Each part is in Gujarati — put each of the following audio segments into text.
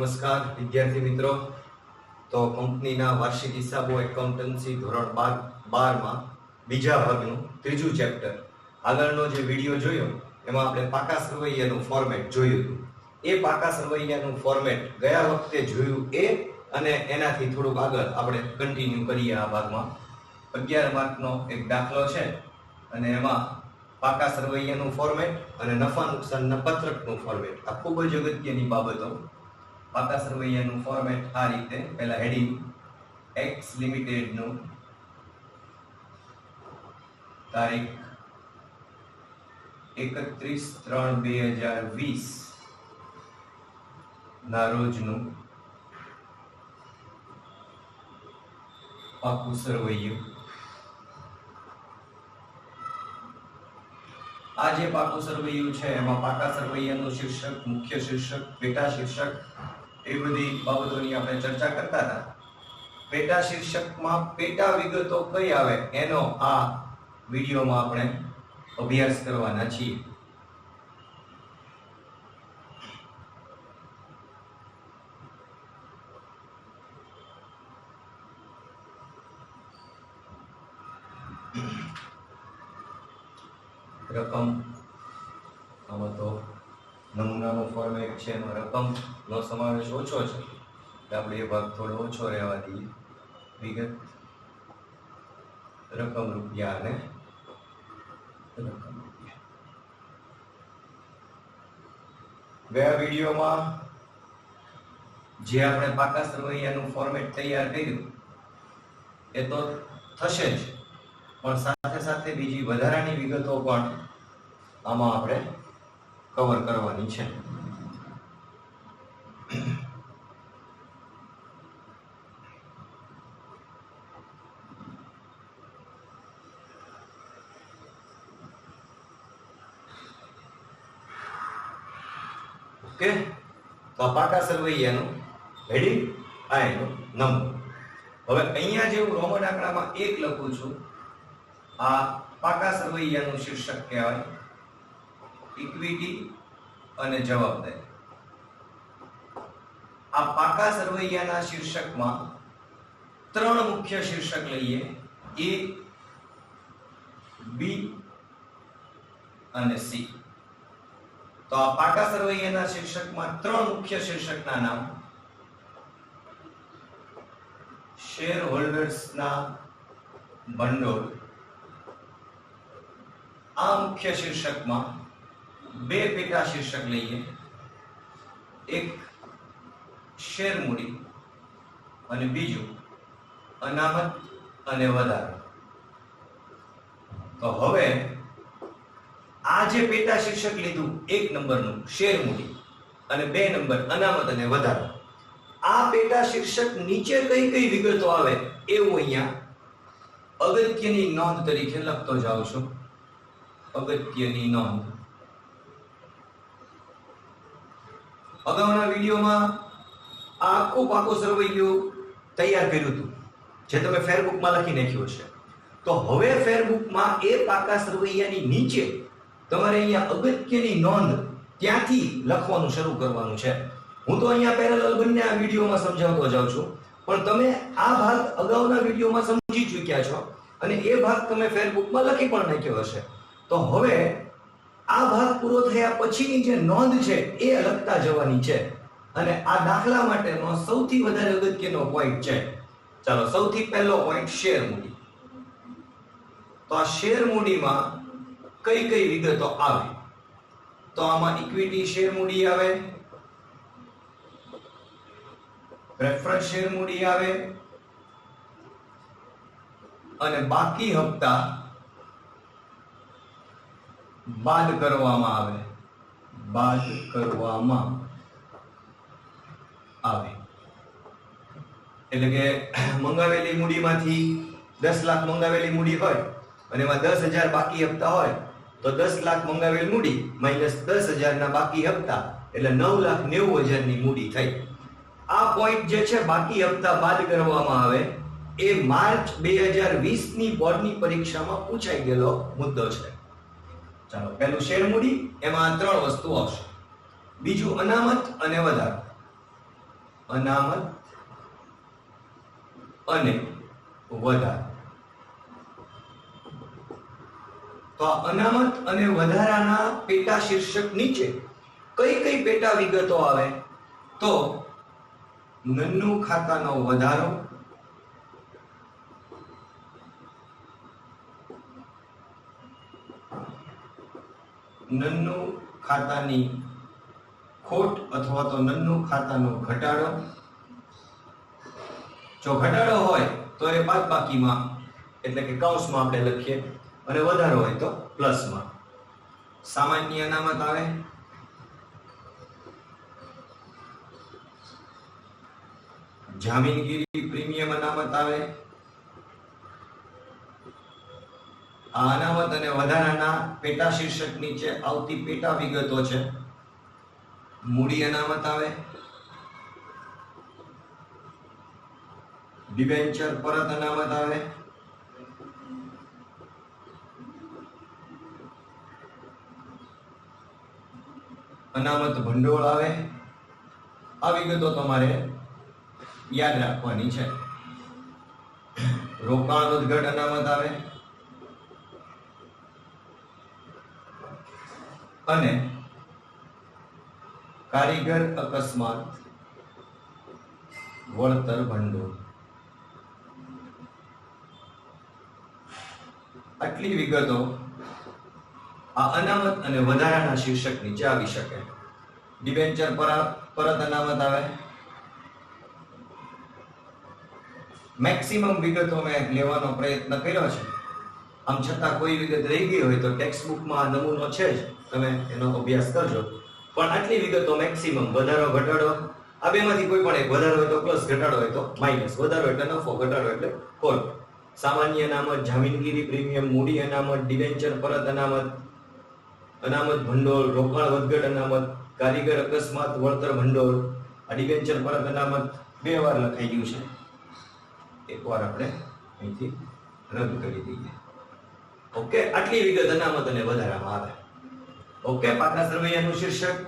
નમસ્કાર વિદ્યાર્થી મિત્રો. તો કંપનીના વાર્ષિક હિસાબો એકાઉન્ટન્સી ધોરણ 12 માં બીજા ભાગનું ત્રીજું ચેપ્ટર આગળનો જે વિડિયો જોયો એમાં આપણે પાકા સરવૈયાનું ફોર્મેટ જોયું હતું. એ પાકા સરવૈયાનું ફોર્મેટ ગયા વખતે જોયું એ અને એનાથી થોડુંક આગળ આપણે કન્ટિન્યુ કરીએ. આ ભાગમાં 11 માર્કનો એક દાખલો છે અને એમાં પાકા સરવૈયાનું ફોર્મેટ અને નફા નુકસાનના પત્રકનું ફોર્મેટ આ ખૂબ જ અગત્યની બાબતો. પાકા સરવૈયાનું ફોર્મેટ આ રીતે, પહેલા હેડિંગ એક્સ લિમિટેડ નું તારીખ 31/3/2020 ના રોજનું પાકું સરવૈયું. આ જે પાકું સરવૈયું છે એમાં પાકા સરવૈયાનું શીર્ષક, મુખ્ય શીર્ષક, પેટા શીર્ષક એ બધી બાબતોની આપણે ચર્ચા કરતા હતા. પેટા શીર્ષકમાં પેટા વિગતો કઈ આવે એનો આ વિડીયોમાં આપણે અભ્યાસ કરવાના છીએ. રકમ, આમાં તો નમૂનાનો ફોર્મેટ છે એમાં રકમનો સમાવેશ ઓછો છે એટલે આપણે એ ભાગ થોડો ઓછો રહેવા દઈએ. વિગત, રકમ રૂપિયા અને રકમ રૂપિયા. ગયા વિડીયોમાં જે આપણે પાકા સરવૈયાનું ફોર્મેટ તૈયાર કર્યું એ તો થશે જ, પણ સાથે સાથે બીજી વધારાની વિગતો પણ આમાં આપણે કવર કરવાની છે. ઓકે, તો પાકા સરવૈયાનું હેડિંગ આ એનું નંબર. હવે અહીંયા જે હું રોમન આંકડામાં 1 લખું છું આ પાકા સરવૈયાનું શીર્ષક કહેવાય. ઇક્વિટી અને જવાબદારી. આ પાકા સરવૈયાના શીર્ષકમાં 3 મુખ્ય શીર્ષક લઈએ, A, B અને C. તો આ પાકા સરવૈયાના શીર્ષકમાં 3 મુખ્ય શીર્ષકના નામ: શેર હોલ્ડર્સના ભંડોળ. આ મુખ્ય શીર્ષકમાં 2 પેટા શીર્ષક લઈએ, એક શેર મૂડી અને બીજું અનામત અને વધારો. તો હવે આ જે પેટા શીર્ષક લીધું 1 નંબરનું શેર મૂડી અને 2 નંબર અનામત અને વધારો, આ પેટા શીર્ષક નીચે કઈ કઈ વિગતો આવે એવું અહીંયા અગત્યની નોંધ તરીકે લખતો જાઉં છું. અગત્યની નોંધ. અગાઉના વિડીયોમાં આખું પાકું સરવૈયું તૈયાર કર્યું હતું જે તમે ફેરબુકમાં લખી નાખ્યું છે. તો હવે ફેરબુકમાં એ પાકા સરવૈયાની નીચે તમારે અહીંયા અગત્યની નોંધ ત્યાંથી લખવાનું શરૂ કરવાનું છે. હું તો અહીંયા પેરેલલ બંને આ વિડીયોમાં સમજાવતો જાઉં છું, પણ તમે આ ભાગ અગાઉના વિડીયોમાં સમજી ચૂક્યા છો અને એ ભાગ તમે ફેરબુકમાં લખી પણ નાખ્યો હશે. તો હવે આ ભાગ પૂરો થયા પછીની જે નોંધ છે એ લખતા જવાની છે અને આ દાખલા માટેનો સૌથી વધારે અગત્યનો પોઈન્ટ છે. ચાલો, સૌથી પહેલો પોઈન્ટ શેર મૂડી. તો આ શેર મૂડીમાં કઈ કઈ વિગતો આવે? તો આમાં ઇક્વિટી શેર મૂડી આવે, પ્રેફરન્સ શેર મૂડી આવે અને બાકી હપ્તા બાદ કરવામાં આવે. એટલે કે મંગાવેલી મૂડીમાંથી 10 લાખ મંગાવેલી મૂડી હોય અને એમાં 10,000 બાકી હપ્તા હોય તો 10 લાખ મંગાવેલી મૂડી માઈનસ 10,000 ના બાકી હપ્તા એટલે 9,90,000 ની મૂડી થઈ. આ પોઈન્ટ જે છે બાકી હપ્તા બાદ કરવામાં આવે એ માર્ચ 2020 ની બોર્ડની પરીક્ષામાં પૂછાઈ ગયેલો મુદ્દો છે. ચાલો, પહેલું શેર મૂડી, એમાં 3 વસ્તુ આવશે. બીજું અનામત અને વધારો. અનામત અને વધારો. તો આ અનામત અને વધારાના પેટા શીર્ષક નીચે કઈ કઈ પેટા વિગતો આવે? તો નન્નુ ખાતાનો વધારો, નન્નુ ખાતાની ખોટ અથવા તો નન્નુ ખાતાનો ઘટાડો. જો ઘટાડો હોય તો એ બાદબાકીમાં એટલે કે કૌંસમાં આપણે લખીએ, અને વધારો હોય તો પ્લસમાં. સામાન્ય અનામત આવે, જામીનગીરી પ્રીમિયમ અનામત આવે. આ અનામત અને વધારાના પેટા શીર્ષક નીચે આવતી પેટા વિગતો છે. મૂડી અનામત આવે, ડિબેન્ચર પરત અનામત આવે, અનામત ભંડોળ આવે. આ વિગતો તમારે યાદ રાખવાની છે. રોકાણ વધઘટ અનામત આવે અને કારીગર અકસ્માત વળતર ભંડોળ. આટલી વિગતો આ અનામત અને વધારાના શીર્ષક નીચે આવી શકે. ડિબેન્ચર પરત અનામત આવે. મેક્સિમમ વિગતો મેં લેવાનો પ્રયત્ન કર્યો છે. આમ છતાં કોઈ વિગત રહી ગઈ હોય તો ટેક્સ્ટ બુકમાં નમૂનો છે જ, તમે એનો અભ્યાસ કરજો. પણ આટલી વિગતો મેક્સિમમ, વધારો ઘટાડો આ બેમાંથી કોઈ પણ એક, વધારો હોય તો પ્લસ, ઘટાડો હોય તો માઇનસ. વધારો એટલે નફો, ઘટાડો એટલે ખોટ. સામાન્ય અનામત, જામીનગીરી પ્રીમિયમ, મૂડી અનામત, ડિબેન્ચર પરત અનામત, અનામત ભંડોળ, રોકાણ વધઘટ અનામત, કારીગર અકસ્માત વળતર ભંડોળ. આ ડિબેન્ચર પરત અનામત 2 વાર લખાઈ ગયું છે, એકવાર આપણે અહીંથી રદ કરી દઈએ. ઓકે, આટલી વિગત અનામત અને વધારામાં આવે. ઓકે, પાકા સરવૈયાનું શીર્ષક,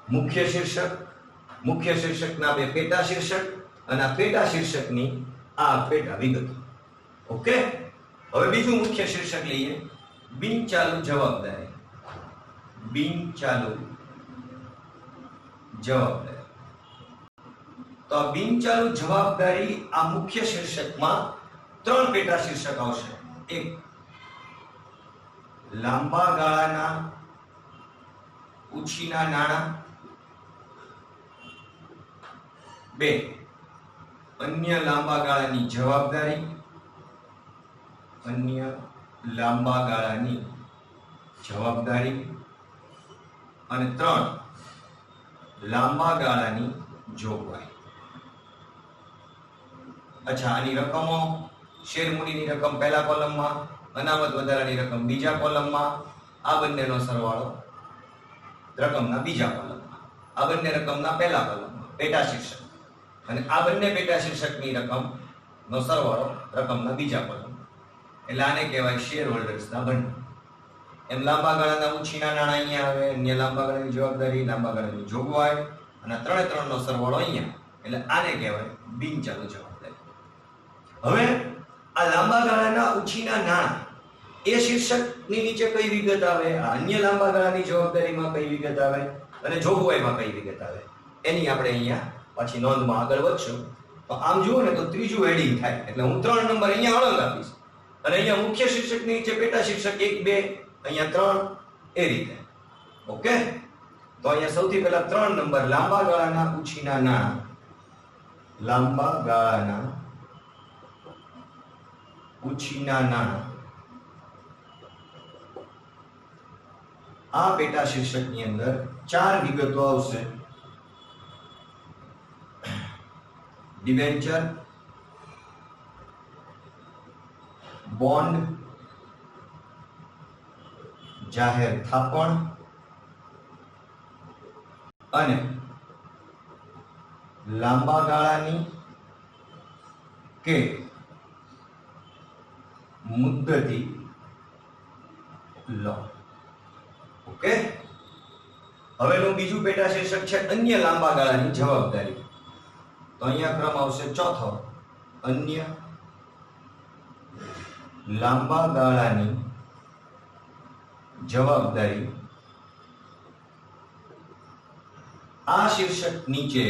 મુખ્ય શીર્ષક, મુખ્ય શીર્ષકના 2 પેટા શીર્ષક અને આ પેટા શીર્ષકની આ પેટા વિગતો. ઓકે, હવે બીજું મુખ્ય શીર્ષક લઈએ, બિનચાલુ જવાબદારી. બિનચાલુ જવાબદારી. તો આ બિનચાલુ જવાબદારી આ મુખ્ય શીર્ષકમાં 3 પેટા શીર્ષક આવશે. એક, લાંબા ગાળાના ઉછીના નાણાં. 2, અન્ય લાંબા ગાળાની જવાબદારી. અન્ય લાંબા ગાળાની જવાબદારી. અને 3, લાંબા ગાળાની જોગવાઈ. અચ્છા, આની રકમો, શેર મૂડીની રકમ પહેલા કોલમમાં, અનામત વધારાની રકમ બીજા કોલમમાં, આ બંનેનો સરવાળો રકમના બીજા કોલમમાં, આ બંને રકમના પહેલા કોલમમાં, પેટા શીર્ષક. અને આ બંને પેટા શીર્ષકની રકમનો સરવાળો રકમના બીજા કોલમમાં. એટલે આને કહેવાય શેર હોલ્ડર્સના ભંડોળ. એમ લાંબા ગાળાના ઉછીના નાણાં અહીંયા આવે, અન્ય લાંબા ગાળાની જવાબદારી, લાંબા ગાળાની જોગવાઈ, અને 3 નો સરવાળો અહીંયા. એટલે આને કહેવાય બિનચાલુ જવાબદારી. હવે આ લાંબા ગાળાના ઉછીના નાણાં એ શીર્ષકની નીચે કઈ વિગત આવે, અન્ય લાંબા ગાળાની જવાબદારીમાં કઈ વિગત આવે અને જોગવાઈમાં કઈ વિગત આવે, એની આપણે અહીંયા પાછી નોંધમાં આગળ વધશું. તો આમ જુઓ ને તો ત્રીજું હેડિંગ થાય. એટલે હું 3 નંબર અહીંયા અલગ આપીશ અને અહીંયા મુખ્ય શીર્ષકની નીચે પેટા શીર્ષક 1, 2, અહીંયા 3, એ રીતે. ઓકે, તો અહીંયા સૌથી પહેલા 3 નંબર, લાંબા ગાળાના ઉછીના નાણાં. લાંબા ગાળાના ઉછીના નાણાં. આ પેટા શીર્ષકની અંદર 4 વિગતો આવશે. ડિબેન્ચર, બોન્ડ, જાહેર થાપણ અને લાંબા ગાળાની કે મુદ્દતી લોન. ઓકે, હવેનું બીજું પેટા શીર્ષક છે અન્ય લાંબા ગાળાની જવાબદારી. તો અહીંયા ક્રમ આવશે ચોથો, અન્ય લાંબા ગાળાની જવાબદારી. આ શીર્ષક નીચે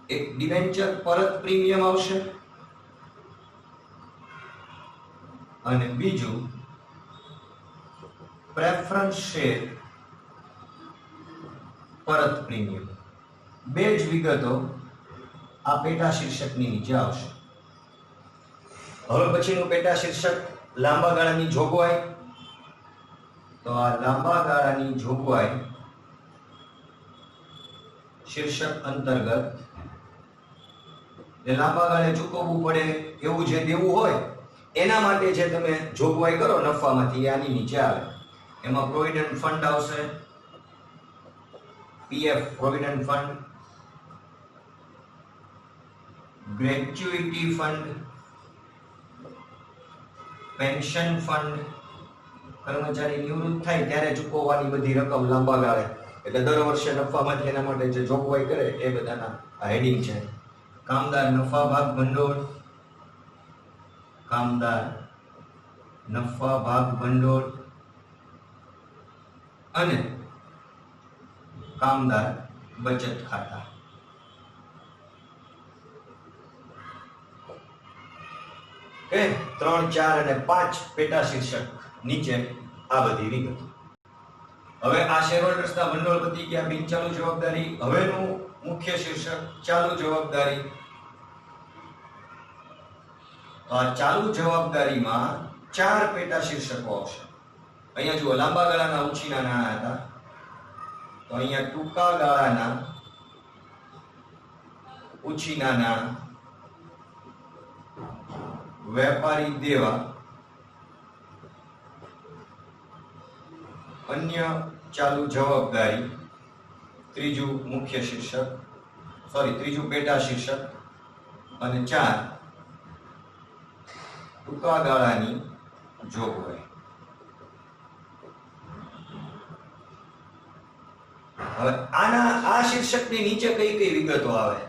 એક ડિબેન્ચર પરત પ્રીમિયમ આવશે અને બીજું પ્રેફરન્સ શેર પરત પ્રીમિયમ. બે જ વિગતો આ પેટા શીર્ષકની નીચે આવશે. હવે પછીનું પેટા શીર્ષક લાંબા ગાળાની જોગવાઈ. તો આ લાંબા ગાળાની જોગવાઈ શીર્ષક અંતર્ગત લાંબા ગાળે ચૂકવવું પડે એવું જે દેવું હોય એના માટે જે તમે જોગવાઈ કરો નફામાંથી, આની નીચે આવે. એમાં પ્રોવિડન્ટ ફંડ આવશે, PF provident fund, gratuity fund, pension fund, કર્મચારી નિવૃત્ત થાય ત્યારે ચૂકવવાની બધી રકમ લાંબા ગાળે, એટલે દર વર્ષે નફામાંથી એના માટે જે જોગવાઈ કરે એ બધાના હેડિંગ છે. કામદાર નફા ભાગ ભંડોળ, કામદાર નફા ભાગ ભંડોળ અને કામદાર બચત ખાતા. કે 3, 4 અને 5 પેટા શીર્ષક નીચે આ બધી વિગતો. હવે આ શેરહોલ્ડર્સના ભંડોળ પતી ગયા, બિનચાલુ જવાબદારી. હવેનું મુખ્ય શીર્ષક ચાલુ જવાબદારી. તો આ ચાલુ જવાબદારીમાં 4 પેટા શીર્ષકો આવશે. અહીંયા જુઓ, લાંબા ગાળાના ઉછીના નાણાં હતા, તો અહીંયા ટૂંકા ગાળાના ઉછીના નાણાં, વેપારી દેવા, અન્ય ચાલુ જવાબદારી. ત્રીજું મુખ્ય શીર્ષક, ત્રીજું પેટા શીર્ષક અને 4 ટૂંકા ગાળાની જોગવાઈ. હવે આ શીર્ષકની નીચે કઈ કઈ વિગતો આવે?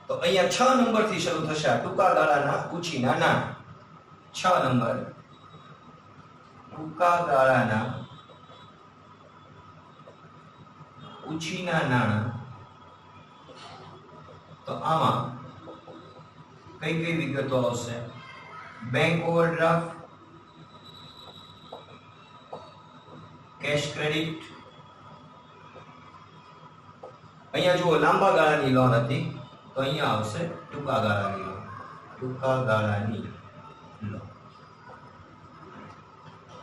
તો અહીંયા 6 નંબરથી શરૂ થશે આ ટૂંકા ગાળાના ઉછીના નાણાં. 6 નંબર ટૂંકા ગાળાના ઉછીના નાણાં. તો આમાં કઈ કઈ વિગતો આવશે? Bank overdraft, cache credit. અહીંયા જુઓ, લાંબા ગાળાની લોન હતી, તો અહીંયા આવશે ટૂંકા ગાળાની લોન. ટૂંકા ગાળાની લોન.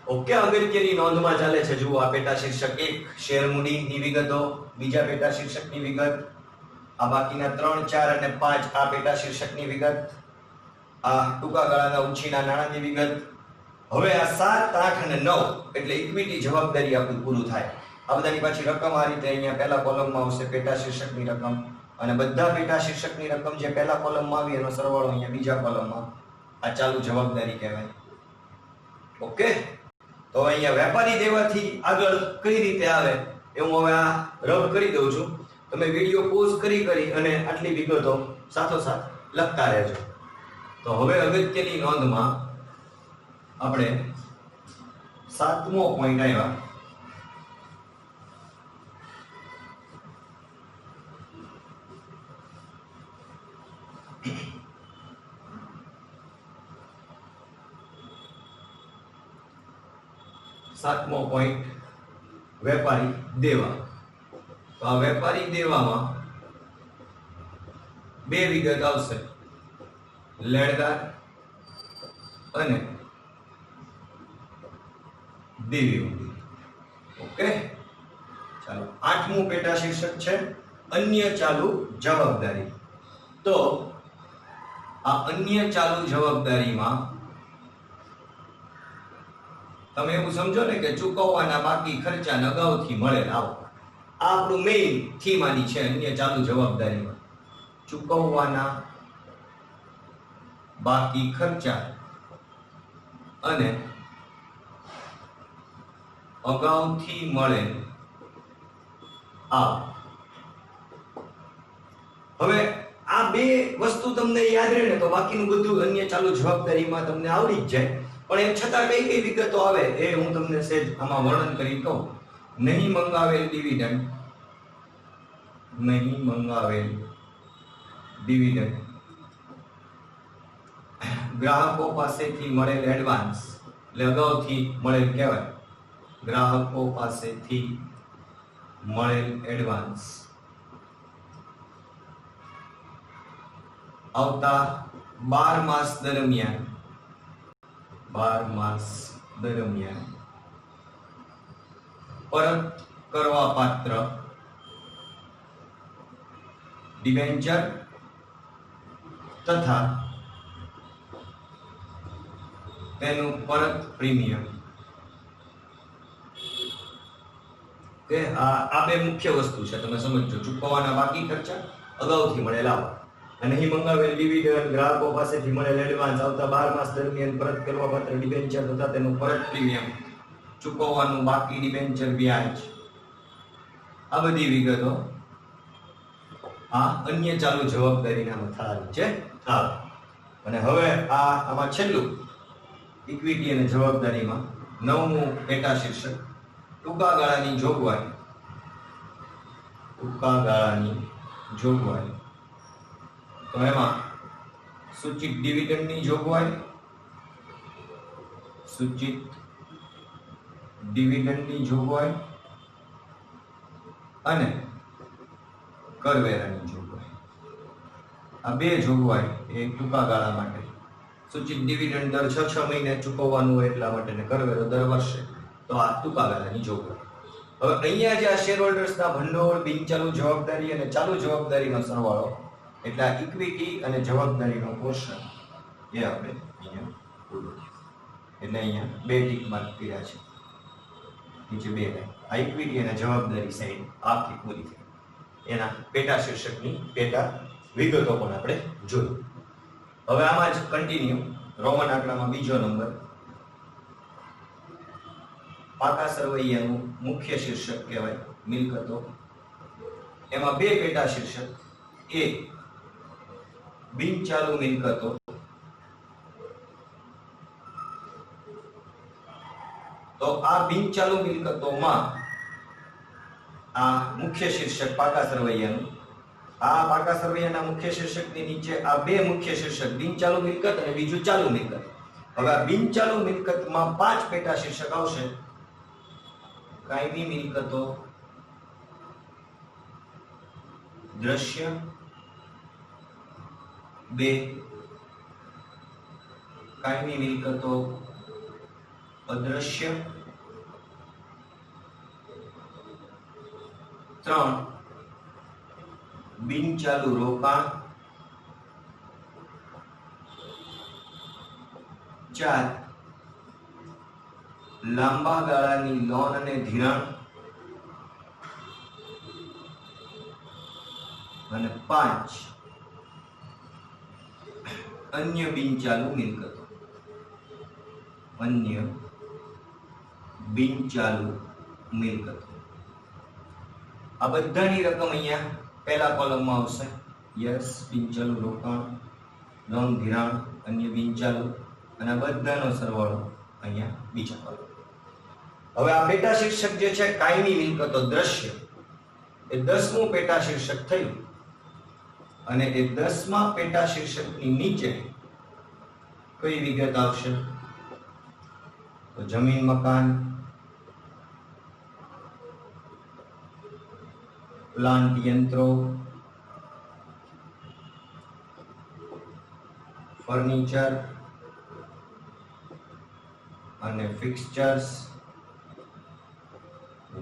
ઓકે, અગત્યની નોંધમાં ચાલે છે. જુઓ, આ પેટા શીર્ષક 1 શેર મૂડીની વિગતો, બીજા પેટા શીર્ષકની વિગત, આ બાકીના 3, 4 અને 5 આ પેટા શીર્ષકની વિગત, આ ટૂંકા ગાળાના ઉછીના નાણાંની વિગત. હવે આ 7, 8 અને 9 એટલે ઇક્વિટી જવાબદારી આપણું પૂરું થાય. આ બધાની પાછી રકમ આ રીતે અહીંયા પહેલા કોલમમાં આવશે, પેટા શીર્ષકની રકમ, અને બધા પેટા શીર્ષકની રકમ જે પહેલા કોલમમાં આવી એનો સરવાળો અહીંયા બીજા કોલમમાં. આ ચાલુ જવાબદારી કહેવાય. ઓકે, તો અહીંયા વેપારી દેવાથી આગળ કઈ રીતે આવે એ હું હવે આ રબ કરી દઉં છું. તમે વિડીયો પોઝ કરી અને આટલી વિગતો સાથોસાથ લખતા રહેજો. તો હવે અગત્યની નોંધમાં આપણે 7મો પોઈન્ટ આવ્યા. સાતમો પોઈન્ટ, વેપારી દેવા. તો આ વેપારી દેવામાં 2 વિગત આવશે, લેણદાર અને દેવી ઊંડી. ઓકે, ચાલો 8મું પેટા શીર્ષક છે અન્ય ચાલુ જવાબદારી. તો આ અન્ય ચાલુ જવાબદારીમાં તમે એવું સમજો ને કે ચૂકવવાના બાકી ખર્ચા અગાઉથી મળેલ આવક. આ આપણું મેઇન થીમ આની છે અન્ય ચાલુ જવાબદારીમાં. ચૂકવવાના બાકી ખર્ચા અને અગાઉથી મળેલ આવક. હવે આ બે વસ્તુ તમને યાદ રહે ને તો બાકીનું બધું અન્ય ચાલુ જવાબદારીમાં તમને આવડી જ જાય. પણ એમ છતાં કઈ કઈ વિગતો આવે એ હું તમને સહેજ આમાં વર્ણન કરી કહું. નહીં મંગાવેલ ડિવિડન્ડ, નહીં મંગાવેલ ડિવિડન્ડ, ગ્રાહકો પાસેથી મળેલ એડવાન્સ, એટલે અગાઉથી મળેલ કહેવાય, ગ્રાહકો પાસેથી મળેલ એડવાન્સ આવતા 12 માસ દરમિયાન, 12 માસ દરમિયાન પરત કરવા પાત્ર ડિબેન્ચર તથા તેનું પરત પ્રીમિયમ. કે આ બે મુખ્ય વસ્તુ છે, તમે સમજો. ચૂકવવાના બાકી ખર્ચા, અગાઉથી મળેલા અને અહીં મંગાવેલ ડિવિડન્ડ, ગ્રાહકો પાસેથી મળેલ એડવાન્સ આવતા 12 માસ દરમિયાન પરત કરવા પાત્ર ડિબેન્ચર તથા તેનું પરત પ્રીમિયમ, ચૂકવવાનું બાકી ડિબેન્ચર વ્યાજ, આ બધી વિગતો આ અન્ય ચાલુ જવાબદારીના મથાળા છે. અને હવે આમાં છેલ્લું ઇક્વિટી અને જવાબદારીમાં 9મું પેટા શીર્ષક ટૂંકા ગાળાની જોગવાઈ. ટૂંકા ગાળાની જોગવાઈ. તો એમાં સૂચિત ડિવિડન્ડની જોગવાઈ, સૂચિત ડિવિડન્ડની જોગવાઈ અને કરવેરાની જોગવાઈ. આ બે જોગવાઈ એ ટૂંકા ગાળા માટે. સૂચિત ડિવિડન્ડ દર 6 મહિને ચૂકવવાનું હોય એટલા માટે, ને કરવેરો દર વર્ષે. તો આ ટૂંકા ગાળાની જોગવાઈ. હવે અહીંયા જે આ શેર હોલ્ડર્સના ભંડોળ, બિનચાલુ જવાબદારી અને ચાલુ જવાબદારીનો સરવાળો, એટલે આ ઇક્વિટી અને જવાબદારીનો પોર્શન એ આપણે અહીંયા પૂરો થયો. એટલે અહીંયા બે ટીક માર્ક કર્યા છે, નીચે બે લાઈન. આ ઇક્વિટી અને જવાબદારી સાઈડ આખી પૂરી થઈ. એના પેટા શીર્ષકની પેટા વિગતો પણ આપણે જોઈ. હવે આમાં જ કન્ટિન્યુ રોમન આંકડામાં બીજો નંબર, પાકા સરવૈયાનું મુખ્ય શીર્ષક કહેવાય મિલકતો. એમાં બે પેટા શીર્ષક, એક બિનચાલુ મિલકતો, તો આ બિનચાલુ મિલકતોમાં આ મુખ્ય શીર્ષક પાકા સરવૈયાનું, આ પાકા સરવૈયાના મુખ્ય શીર્ષકની નીચે આ બે મુખ્ય શીર્ષક, બિનચાલુ મિલકત અને બીજું ચાલુ મિલકત. હવે આ બિનચાલુ મિલકતમાં 5 પેટા શીર્ષક આવશે. કાયમી મિલકતો, દ્રશ્ય 2, કાયમી મિલકતો અદ્રશ્ય 3, બિનચાલુ રોકાણ 4, લાંબા ગાળાની લોન અને ધિરાણ અને 5, અન્ય બિનચાલુ મિલકતો. અન્ય બિનચાલુ મિલકતો. આ બધાની રકમ અહીંયા પહેલા કોલમમાં આવશે. યસ, બિનચાલુ રોકાણ, લોન, ધિરાણ, અન્ય બિનચાલુ, અને આ બધાનો સરવાળો અહીંયા બીજા કોલમ. હવે આ પેટા શીર્ષક જે છે કાયમી મિલકતો દ્રશ્ય, એ 10મું પેટા શીર્ષક થયું. અને એ 10મા પેટા શીર્ષકની નીચે કઈ વિગત આવશે? તો જમીન, મકાન, પ્લાન્ટ, યંત્રો, ફર્નિચર અને ફિક્સચર્સ,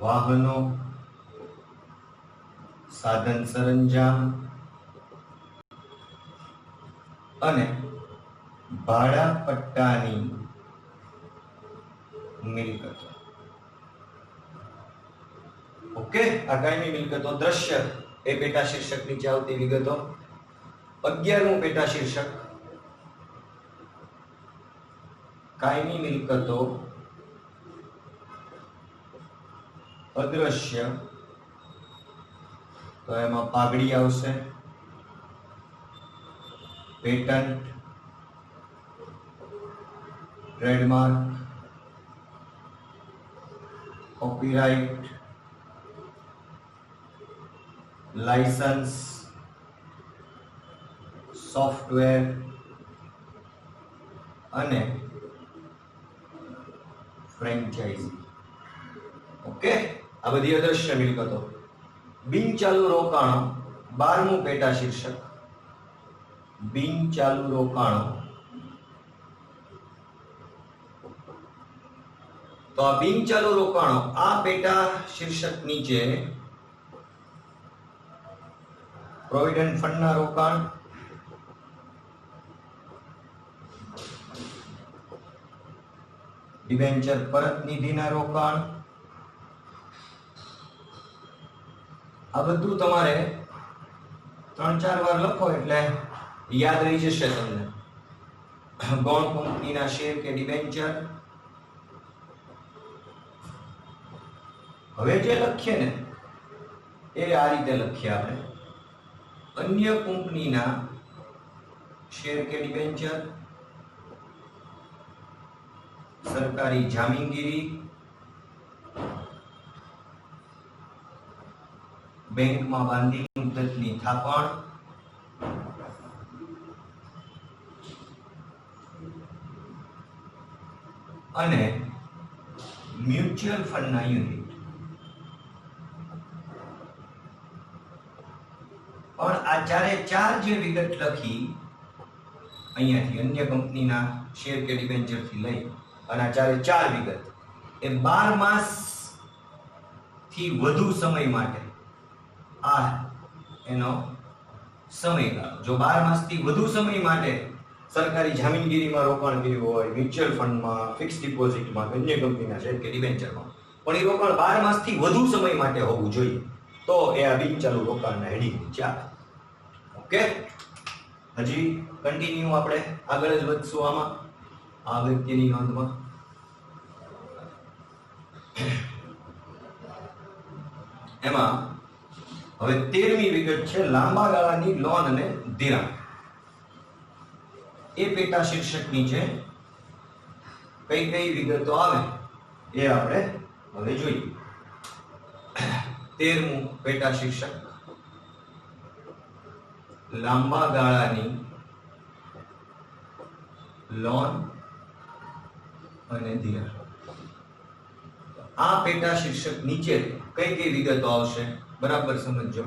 વાહનો, સાધન સરંજામ અને ભાડા પટ્ટાની મિલકતો. ઓકે, આ કાયમી મિલકતો દ્રશ્ય એ પેટા શીર્ષક નીચે આવતી વિગતો. 11મું પેટા શીર્ષક કાયમી મિલકતો અદ્રશ્ય, તો એમાં પાઘડી આવશે, patent, trademark, copyright, licence, software અને ફ્રેન્ચાઇઝી. ઓકે, આ બધી અદ્રશ્ય મિલકતો. બિનચાલુ રોકાણો 12મું પેટા શીર્ષક. બિનચાલુ રોકાણો. તો આ બિનચાલુ રોકાણો આ પેટા શીર્ષક નીચે પ્રોવિડન્ટ ફંડના રોકાણ, ડિબેન્ચર પરત નિધિના રોકાણ, આ બધું તમારે 3-4 વાર લખો એટલે યાદ રહી જશે તમને. ગૌણ કંપનીના શેર કે ડિબેન્ચર. હવે જે લખીએ ને એ આ રીતે લખીએ આપણે. અન્ય કંપનીના શેર કે ડિબેન્ચર, સરકારી જામીનગીરી, બેંકમાં બાંધી મુદ્દતની થાપણ, અને મ્યુચ્યુઅલ ફંડના યુનિટ. પણ આ ચારે ચાર જે વિગત લખી અહીંયાથી અન્ય કંપનીના શેર કે ડિબેન્ચર થી લઈ અને આ ચારે ચાર વિગત એ 12 માસ થી વધુ સમય માટે આ એનો સમયગાળો. જો 12 માસથી વધુ સમય માટે સરકારી જામીનગીરીમાં રોકાણ કર્યું હોય, મ્યુચ્યુઅલ ફંડમાં, ફિક્સ ડિપોઝિટમાં, અન્ય કંપનીના શેર કે ડિબેન્ચરમાં, પણ એ રોકાણ 12 માસથી વધુ સમય માટે હોવું જોઈએ, તો એ આ બિનચાલુ રોકાણના હેડિંગ નીચે આવે. ઓકે, હજી કન્ટિન્યુ આપણે આગળ જ વધશું આમાં, આ અગત્યની નોંધમાં. એમાં હવે 13મી વિગત છે લાંબા ગાળાની લોન અને ધિરાણ. એ પેટા શીર્ષક નીચે કઈ કઈ વિગતો આવે એ આપણે હવે જોઈએ. 13મું પેટા શીર્ષક લાંબા ગાળાની લોન અને ધિરાણ. આ પેટા શીર્ષક નીચે કઈ કઈ વિગતો આવશે બરાબર સમજો.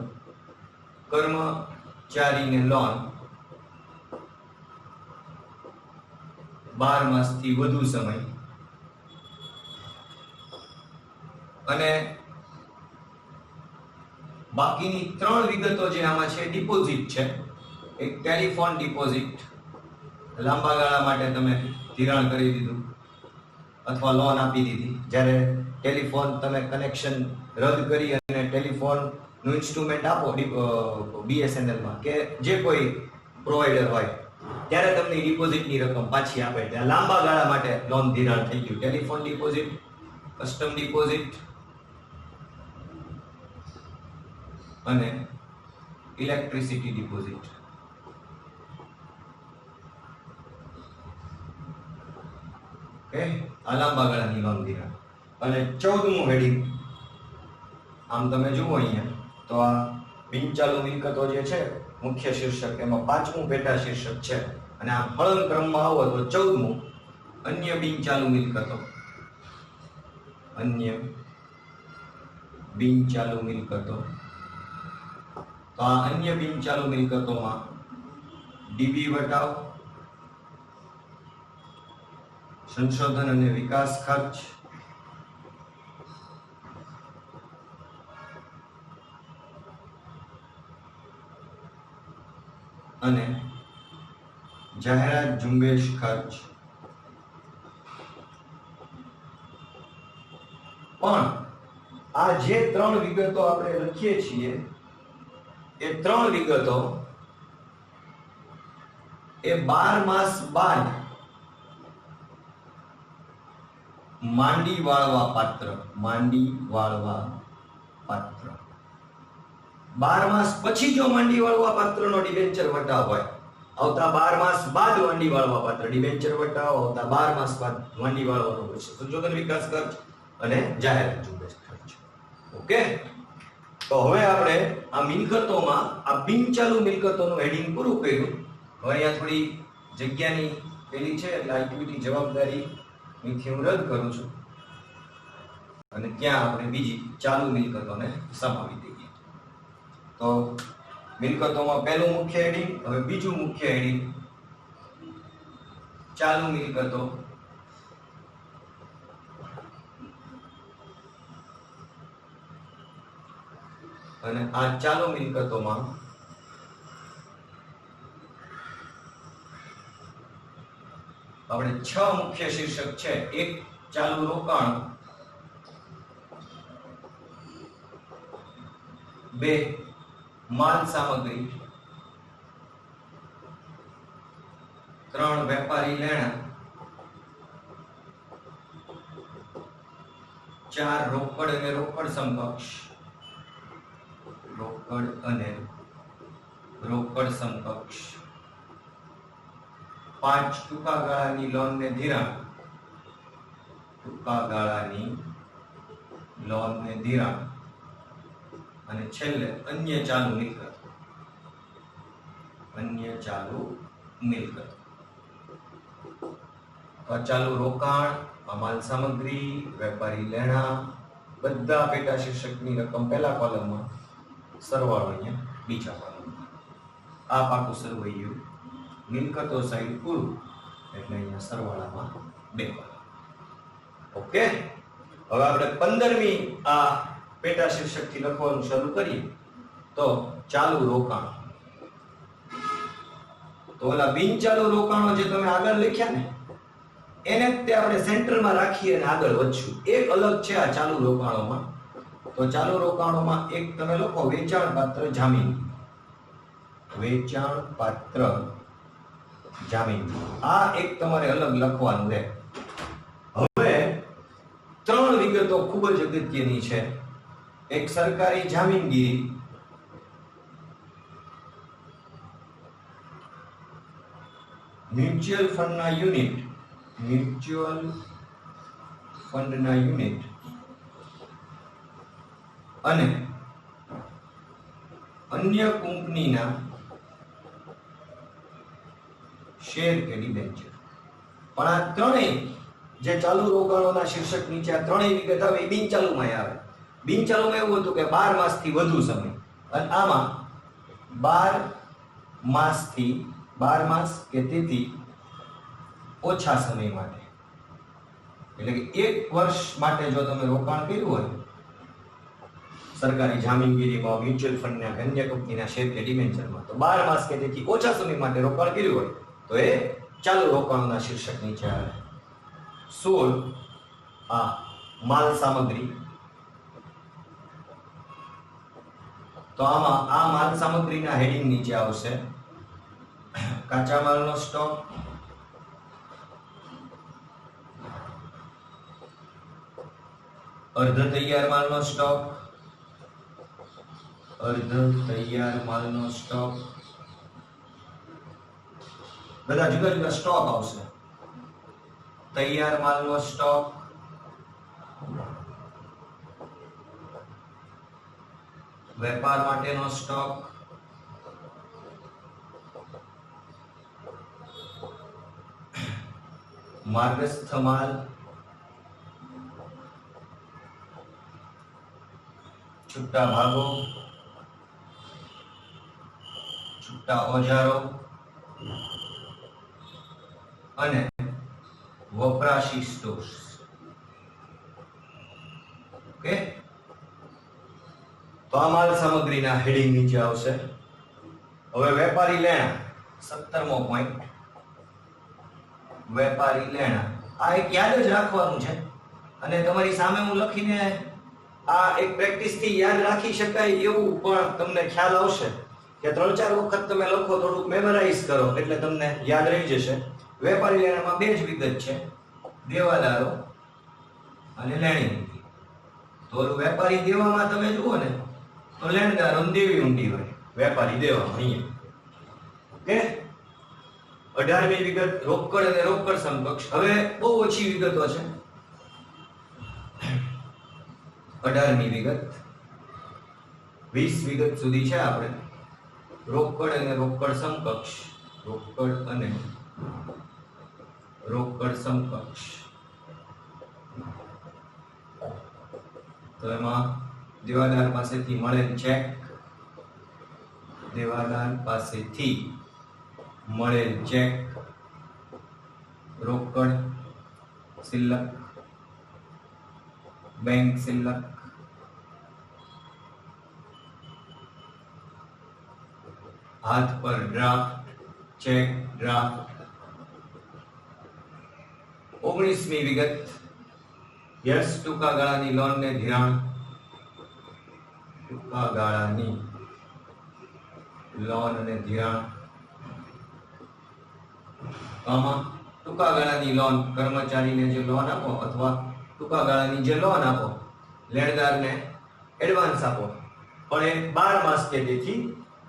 કર્મચારીને લોન 12 માસથી વધુ સમય, અને બાકીની 3 વિગતો જે આમાં છે ડિપોઝિટ છે. એક ટેલિફોન ડિપોઝિટ, લાંબા ગાળા માટે તમે ધિરાણ કરી દીધું અથવા લોન આપી દીધી. જ્યારે ટેલિફોન તમે કનેક્શન રદ કરી અને ટેલિફોન નું ઇન્સ્ટ્રુમેન્ટ આપો BSNL માં કે જે કોઈ પ્રોવાઈડર હોય, ત્યારે તમને ડિપોઝિટની રકમ પાછી આપે. ત્યાં લાંબા ગાળા માટે લોન ધિરાણ થઈ ગયું. ટેલિફોન ડિપોઝિટ, કસ્ટમ ડિપોઝિટ અને ઇલેક્ટ્રિસિટી ડિપોઝિટ. ઓકે, આ લાંબા ગાળાની લોન ધિરાણ. અને 14મું હેડિંગ આમ તમે જુઓ અહીંયા તો આ બિનચાલુ મિલકતો જે છે મુખ્ય શીર્ષક, એમાં 5મું પેટા શીર્ષક છે. અને આ ફળન ક્રમમાં આવો તો 14મું અન્ય બિનચાલુ મિલકતો. અન્ય બિનચાલુ મિલકતો. તો આ અન્ય બિનચાલુ મિલકતોમાં ડીબી વટાવ, સંશોધન અને વિકાસ ખર્ચ, અને જાહેરાત ઝુંબેશ ખર્ચ. પણ આ જે 3 વિગતો આપણે લખીએ છીએ એ 3 વિગતો એ 12 માસ બાદ માંડી વાળવા પાત્ર. 12 માસ પછી જો માંડી વાળવા પાત્રનો ડિબેન્ચર વટાવ હોય આવતા 12 માસ બાદ વાંડી વાળવા પાત્ર ડિબેન્ચર વટાવો આવતા 12 માસ બાદ વાંડી વાળવાનો હોય છે સંશોધન વિકાસ ખર્ચ અને જાહેરાત ઝુંબેશ ખર્ચ. ઓકે, તો હવે આપણે આ મિલકતોમાં આ બિનચાલુ મિલકતોનું હેડિંગ પૂરું કર્યું. હવે અહીંયા થોડી જગ્યાની પેલી છે એટલે એક્ટિવિટી જવાબદારી નીથી હું રદ કરું છું અને ત્યાં આપણે બીજી ચાલુ મિલકતોને સમાવી દઈએ. તો મિલકતોમાં પહેલું મુખ્ય હેડિંગ, હવે બીજું મુખ્ય હેડિંગ ચાલુ મિલકતો. અને આ ચાલુ મિલકતોમાં આપણે 6 મુખ્ય શીર્ષક છે. એક ચાલુ રોકાણ, 2 માલ સામગ્રી, 3 વેપારી લેણા, 4 રોકડ અને રોકડ સમકક્ષ, રોકડ અને રોકડ સમકક્ષ, 5 ટૂંકા ગાળાની લોન ને ધિરાણ, ટૂંકા ગાળાની લોન ને ધિરાણ, અને છેલ્લે અન્ય ચાલુ મિલકત, અન્ય ચાલુ મિલકત. ચાલુ રોકાણ, માલ સામગ્રી, વેપારી લેણા, બધા પેટા શીર્ષકની રકમ પહેલા કોલમમાં, સરવાળો અહીંયા બીજા કોલમમાં. આ પાકું સરવૈયું મિલકતો સાઈડ પૂરું એટલે અહીંયા સરવાળામાં 2 કોલમ. ઓકે, હવે આપણે 15મી આ પેટા શીર્ષકથી લખવાનું શરૂ કરીએ. તો ચાલુ રોકાણ. તો ઓલા બિનચાલુ રોકાણો જે તમે આગળ લખ્યા ને એને તે આપણે સેન્ટરમાં રાખી અને આગળ વધશું. એક અલગ છે આ ચાલુ રોકાણોમાં. તો ચાલુ રોકાણોમાં એક તમે લખો વેચાણ પાત્ર જામીન, વેચાણ પાત્ર જામીન. આ એક તમારે અલગ લખવાનું છે. હવે 3 વિગતો ખૂબ જ અગત્યની છે. એક સરકારી જામીનગીરી, મ્યુચ્યુઅલ ફંડના યુનિટ, મ્યુચ્યુઅલ ફંડના યુનિટ અને અન્ય કંપનીના શેર કે ડિબેન્ચર. પણ આ ત્રણેય જે ચાલુ રોકાણોના શીર્ષક નીચે આ ત્રણેય વિગત આવે એ બિનચાલુમાં આવે. બિનચાલુમાં એવું હતું કે 12 માસથી વધુ સમય, અને આમાં 12 માસ કે તેથી ઓછા સમય માટે, એટલે કે 1 વર્ષ માટે જો તમે રોકાણ કર્યું હોય સરકારી જામીનગીરીમાં, મ્યુચ્યુઅલ ફંડના અન્ય કંપનીના શેર કે ડિબેન્ચરમાં, તો 12 માસ કે તેથી ઓછા સમય માટે રોકાણ કર્યું હોય તો એ ચાલુ રોકાણોના શીર્ષક નીચે આવે. 16 આ માલ સામગ્રી. તો આમાં આ માલ સામગ્રીના હેડિંગ નીચે આવશે કાચા માલનો સ્ટોક, અર્ધ તૈયાર માલનો સ્ટોક, અર્ધ તૈયાર માલનો સ્ટોક, બધા જુદા જુદા સ્ટોક આવશે. તૈયાર માલનો સ્ટોક, વેપાર માટેનો સ્ટોક, માર્ગસ્થ માલ, છૂટા ભાગો, છૂટા ઓજારો અને વપરાશી સ્ટોર્સ. ઓકે, તો આ માલ સામગ્રીના હેડિંગ નીચે આવશે. હવે વેપારી લેણા 17મો પોઈન્ટ. વેપારી લેણા આ એક યાદ જ રાખવાનું છે અને તમારી સામે હું લખીને આ એક પ્રેક્ટિસ થી યાદ રાખી શકાય એવું પણ તમને ખ્યાલ આવશે કે 3-4 વખત તમે લખો, થોડુંક મેમરાઇઝ કરો એટલે તમને યાદ રહી જશે. વેપારી લેણામાં 2 જ વિગત છે, દેવાદારો અને લેણી નીતિ. તો વેપારી દેવામાં તમે જુઓ ને તો લેણદારો દેવી ઊંડી હોય, વેપારી દેવામાં અહીંયા. ઓકે, 18મી વિગત રોકડ અને રોકડ સમકક્ષ. હવે બહુ ઓછી વિગતો છે. 18મી વિગત 20 વિગત સુધી છે. આપણે રોકડ અને રોકડ સમકક્ષ, રોકડ અને રોકડ સમકક્ષ. તો એમાં દેવાદાર પાસેથી મળેલ ચેક, દેવાદાર પાસેથી મળેલ ચેક, રોકડ શિલ્લક, બેંક શિલ્લક, હાથ પર ડ્રાફ્ટ, ચેક ડ્રાફ્ટ. 19મી વિગત યસ ટૂંકા ગાળાની લોન ને ધિરાણ, ટૂંકા ગાળાની લોન અને ધિરાણ. આમાં ટૂંકા ગાળાની લોન, કર્મચારીને જે લોન આપો અથવા ટૂંકા ગાળાની જે લોન આપો, લેણદારને એડવાન્સ આપો, પણ એ 12 માસ કે તેથી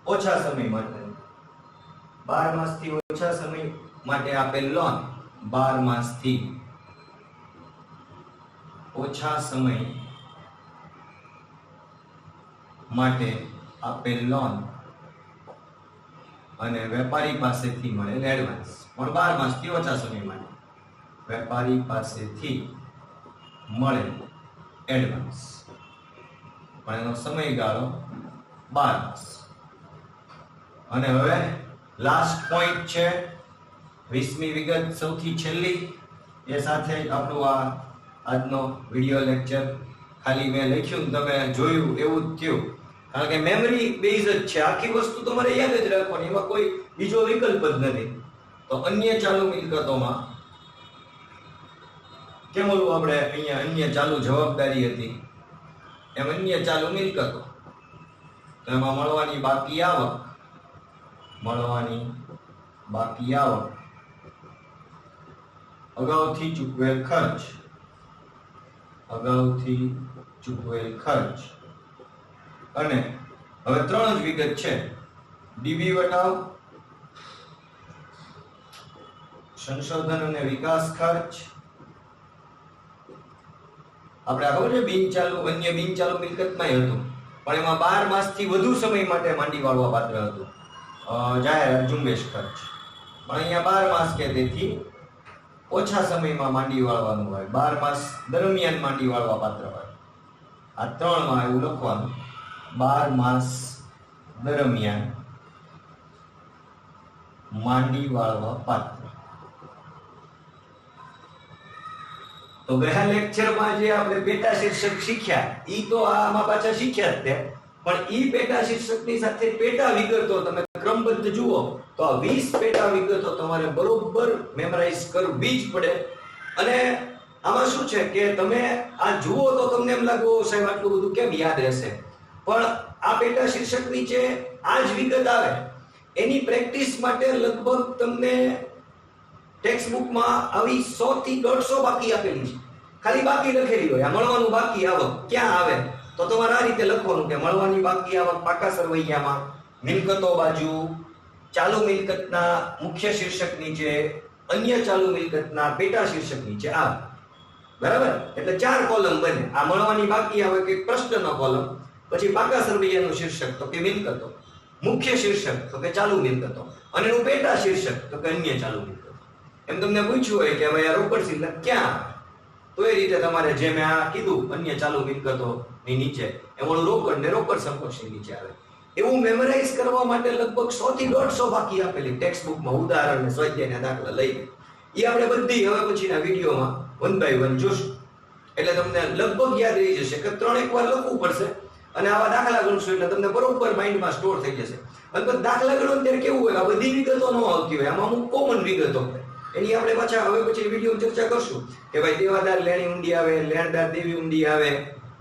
ઓછા સમય માટે, 12 માસથી ઓછા સમય માટે આપેલ લોન, 12 માસથી ઓછા સમય માટે આપેલ લોન અને વેપારી પાસેથી મળેલ એડવાન્સ, પણ 12 માસથી ઓછા સમય માટે વેપારી પાસેથી મળેલ એડવાન્સ, પણ એનો સમયગાળો 12 માસ. અને હવે લાસ્ટ પોઈન્ટ છે 20મી વિગત, સૌથી છેલ્લી. એ સાથે જ આપણું આ આજનો વિડિયો લેક્ચર ખાલી મેં લખ્યું, તમે જોયું એવું જ થયું, કારણ કે મેમરી બેઝ જ છે. આખી વસ્તુ તમારે યાદ જ રાખવાની, એમાં કોઈ બીજો વિકલ્પ જ નથી. તો અન્ય ચાલુ મિલકતોમાં કેમ ઓલું આપણે અહીંયા અન્ય ચાલુ જવાબદારી હતી, એમ અન્ય ચાલુ મિલકતો. તો એમાં મળવાની બાકી આવક, મળવાની બાકી આવક, અગાઉથી ચૂકવેલ ખર્ચ, અગાઉથી ચૂકવેલ ખર્ચ. અને હવે 3 જ વિગત છે: ડીબી વટાવ, સંશોધન અને વિકાસ ખર્ચ. આપણે ખબર છે બિનચાલુ, અન્ય બિનચાલુ મિલકતમાં હતું, પણ એમાં 12 માસથી વધુ સમય માટે માંડી વાળવા પાત્ર હતું જાહેર ઝુંબેશ ખર્ચ. પણ અહીંયા 12 માસ કે તેથી ઓછા સમયમાં માંડી વાળવાનું હોય, 12 માસ દરમિયાન માંડી વાળવા પાત્ર હોય. આ 3માં એવું લખવાનું, 12 માસ દરમિયાન માંડી વાળવા પાત્ર. તો ગયા લેક્ચરમાં જે આપણે પેટા શીર્ષક શીખ્યા, ઈ તો આમાં પાછા શીખ્યા જ તે, પણ ઈ પેટા શીર્ષકની સાથે પેટા વિગતો તમે ક્રમબદ્ધ જુઓ તો આ 20 પેટા વિગતો તમારે બરોબર મેમરાઇઝ કરવી જ પડે. અને આમાં શું છે કે તમે આ જુઓ તો તમને એમ લાગે સાહેબ આટલું બધું કેમ યાદ રહેશે, પણ આ પેટા શીર્ષક નીચે આ જ વિગત આવે એની પ્રેક્ટિસ માટે લગભગ તમને ટેક્સ્ટ બુકમાં આવી 100 થી 150 બાકી આપેલી છે. ખાલી બાકી લખેલી હોય, આ મળવાનું બાકી આવક ક્યાં આવે, તો તમારે આ રીતે લખવાનું કે મળવાની બાકી આવક પાકા સરવૈયામાં મિલકતો બાજુ, ચાલુ મિલકતના મુખ્ય શીર્ષક નીચે, અન્ય ચાલુ મિલકતના પેટા શીર્ષક નીચે આવે. બરાબર? એટલે 4 કોલમ બને. આ મળવાની બાકી આવે કે પ્રશ્નનો કોલમ, પછી પાકા સરવૈયાનું શીર્ષક તો કે મિલકતો, મુખ્ય શીર્ષક તો કે ચાલુ મિલકતો, અને એનું પેટા શીર્ષક તો કે અન્ય ચાલુ મિલકતો. એમ તમને પૂછ્યું હોય કે ભાઈ આ રોકડ શિલ્લક ક્યાં આવે, તો એ રીતે તમારે જે મેં આ કીધું અન્ય ચાલુ મિલકતો ની નીચે એમાં રોકડ ને રોકડ સમકક્ષની નીચે આવે. એવું મેમરાઇઝ કરવા માટે લગભગ 100 થી 150 બાકી આપેલી ટેક્સ્ટ બુકમાં, ઉદાહરણ ને સ્વાધ્યાયના દાખલા લઈને. એ આપણે બધી હવે પછીના વિડીયોમાં 1 by 1 જોશું, એટલે તમને લગભગ યાદ રહી જશે કે 3 વાર લખવું પડશે અને આવા દાખલા ગણશો એટલે તમને બરોબર માઇન્ડમાં સ્ટોર થઈ જશે. અને દાખલા ગણો ત્યારે કેવું હોય, આ બધી વિગતો ન આવતી હોય, આમાં અમુક કોમન વિગતો હોય, એની આપણે પાછા હવે પછી વિડીયો ચર્ચા કરશું કે ભાઈ દેવાદાર લેણી ઊંડી આવે, લેણદાર દેવી ઊંડી આવે,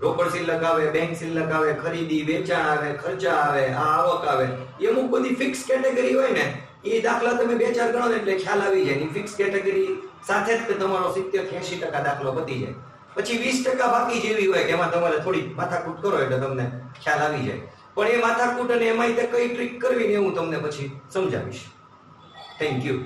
રોકડ શિલ્લક આવે, બેંક શિલ્લક આવે, ખરીદી વેચાણ આવે, ખર્ચા આવે, આ આવક આવે. એ અમુક બધી ફિક્સ કેટેગરી હોય ને, એ દાખલા તમે 2-4 ગણો એટલે ખ્યાલ આવી જાય. એની ફિક્સ કેટેગરી સાથે જ તમારો 70-80% દાખલો પતી જાય. પછી 20% બાકી જેવી હોય કે એમાં તમારે થોડી માથાકૂટ કરો એટલે તમને ખ્યાલ આવી જાય. પણ એ માથાકૂટ અને એમાં કઈ ટ્રીક કરવી ને હું તમને પછી સમજાવીશ. Thank you.